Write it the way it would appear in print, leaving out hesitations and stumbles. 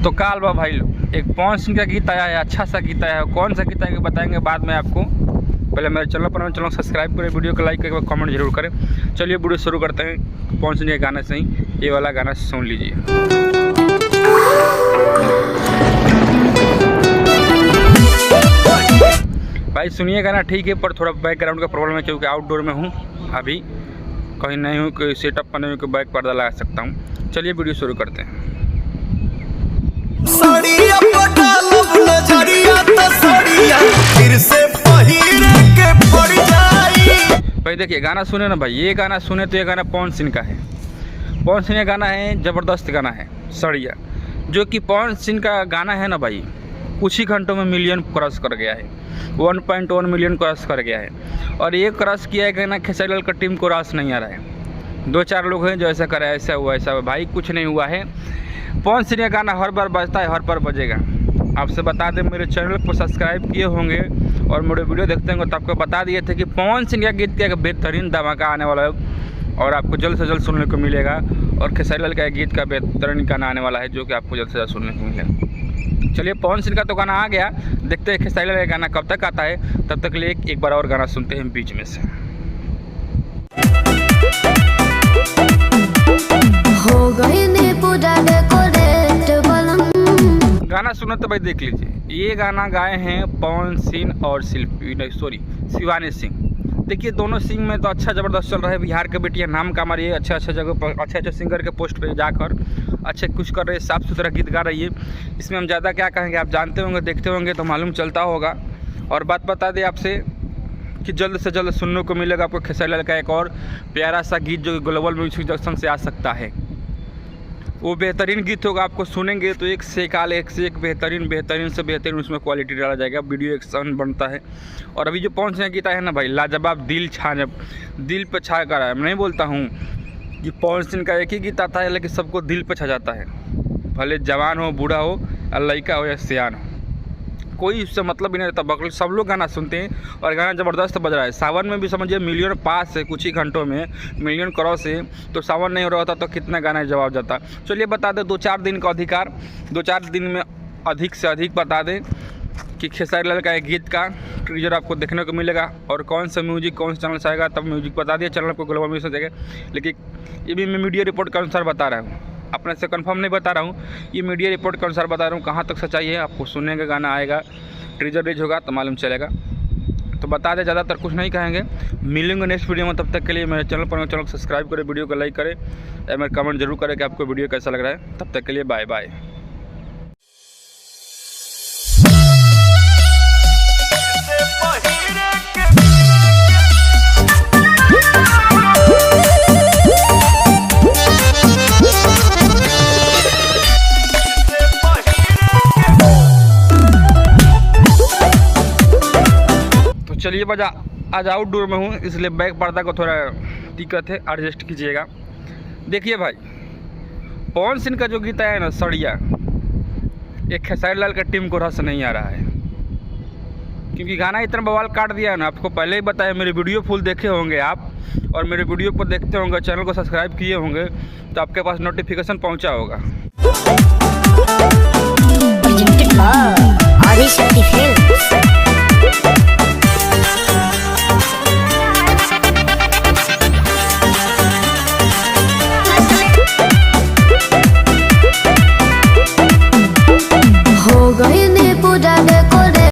तो काल बा भाई लोग, एक पवन सिंह का गीत आया है, अच्छा सा गीत आया है। कौन सा गीत आएगा बताएंगे बाद में आपको। पहले मेरे चैनल पर चैनल सब्सक्राइब करें, वीडियो को लाइक करके कमेंट जरूर करें। चलिए वीडियो शुरू करते हैं पवन सिंह के गाने से ही। ये वाला गाना सुन लीजिए। भाई सुनिए गाना ठीक है, पर थोड़ा बैकग्राउंड का प्रॉब्लम है क्योंकि आउटडोर में हूँ, अभी कहीं नहीं हूँ कि सेटअप पर नहीं हूँ कि बैक पर्दा लगा सकता हूँ। चलिए वीडियो शुरू करते हैं। भाई देखिए गाना सुने ना भाई, ये गाना सुने तो ये गाना पवन सिंह का है। पवन सिंह का गाना है, ज़बरदस्त गाना है सड़िया, जो कि पवन सिंह का गाना है ना भाई, कुछ ही घंटों में मिलियन क्रॉस कर गया है। 1.1 मिलियन क्रॉस कर गया है। और ये क्रॉस किया है कहना खेसारी लाल का टीम को क्रॉस नहीं आ रहा है। 2-4 लोग हैं जो ऐसा करे, ऐसा हुआ ऐसा हुआ। भाई कुछ नहीं हुआ है। पवन सिंह का गाना हर बार बजता है, हर बार बजेगा। आपसे बता दें, मेरे चैनल को सब्सक्राइब किए होंगे और मेरे वीडियो देखते होंगे तो आपको बता दिए थे कि पवन सिंह का गीत का एक बेहतरीन धमाका आने वाला है और आपको जल्द से जल्द सुनने को मिलेगा। और खेसारी लाल का गीत का बेहतरीन गाना आने वाला है जो कि आपको जल्द से जल्द सुनने को मिलेगा। चलिए पवन सिंह का तो गाना आ गया, देखते हैं खेसारी लाल का गाना कब तक आता है। तब तक के लिए एक बार और गाना सुनते हैं बीच में से। हो गए ने पूरा डेकोरेट बलम। गाना सुनो तो भाई देख लीजिए। ये गाना गाए हैं पवन सिंह और शिवानी सिंह। देखिए दोनों सिंह में तो अच्छा ज़बरदस्त चल रहा है। बिहार के बेटियां नाम कमा रही है, अच्छे जगह पर अच्छे सिंगर के पोस्ट पे जाकर अच्छे कुछ कर रहे हैं, साफ़ सुथरा गीत गा रही है। इसमें हम ज़्यादा क्या कहेंगे, आप जानते होंगे, देखते होंगे तो मालूम चलता होगा। और बात बता दें आपसे कि जल्द से जल्द सुनने को मिलेगा आपको खेसारी लाल का एक और प्यारा सा गीत जो ग्लोबल म्यूजिक जंक्शन से आ सकता है। वो बेहतरीन गीत होगा, आपको सुनेंगे तो एक से एक बेहतरीन से बेहतरीन उसमें क्वालिटी डाला जाएगा, वीडियो एक्शन बनता है। और अभी जो पवन सिंह गीत है ना भाई, लाजवाब, दिल पे छा कर है। मैं नहीं बोलता हूँ कि पवन सिंह का एक ही गीत आता है लेकिन सबको दिल पे छा जाता है, भले जवान हो, बूढ़ा हो, लड़का हो या सियान हो, कोई उससे मतलब ही नहीं रहता। बगल सब लोग गाना सुनते हैं और गाना ज़बरदस्त बज रहा है। सावन में भी समझिए मिलियन पास है, कुछ ही घंटों में मिलियन क्रॉस है। तो सावन नहीं हो रहा होता तो कितना गाना जवाब जाता। चलिए बता दें 2-4 दिन का अधिकार, 2-4 दिन में अधिक से अधिक बता दें कि खेसारी लाल का एक गीत का टीजर आपको देखने को मिलेगा। और कौन सा म्यूजिक कौन सा चैनल से आएगा तब म्यूजिक बता दिया, चैनल को ग्लोबल म्यूजिक देगा। लेकिन ये भी मैं मीडिया रिपोर्ट के अनुसार बता रहा हूँ, अपने से कंफर्म नहीं बता रहा हूँ, ये मीडिया रिपोर्ट के अनुसार बता रहा हूँ। कहाँ तक सच्चाई है आपको सुनने का, गाना आएगा, टीजर रिलीज होगा तो मालूम चलेगा। तो बता दें, ज़्यादातर कुछ नहीं कहेंगे। मिलेंगे नेक्स्ट वीडियो में, तब तक के लिए मेरे चैनल पर चैनल सब्सक्राइब करें, वीडियो को लाइक करें या मेरे कमेंट जरूर करें कि आपको वीडियो कैसा लग रहा है। तब तक के लिए बाय बाय। चलिए बजा, आज आउटडोर में हूँ इसलिए बैक पर्दा को थोड़ा दिक्कत है, एडजस्ट कीजिएगा। देखिए भाई पवन सिंह का जो गीत आया है ना सड़िया, एक खेसारी लाल का टीम को रस नहीं आ रहा है क्योंकि गाना इतना बवाल काट दिया है ना। आपको पहले ही बताया, मेरे वीडियो फुल देखे होंगे आप और मेरे वीडियो को देखते होंगे, चैनल को सब्सक्राइब किए होंगे तो आपके पास नोटिफिकेशन पहुँचा होगा।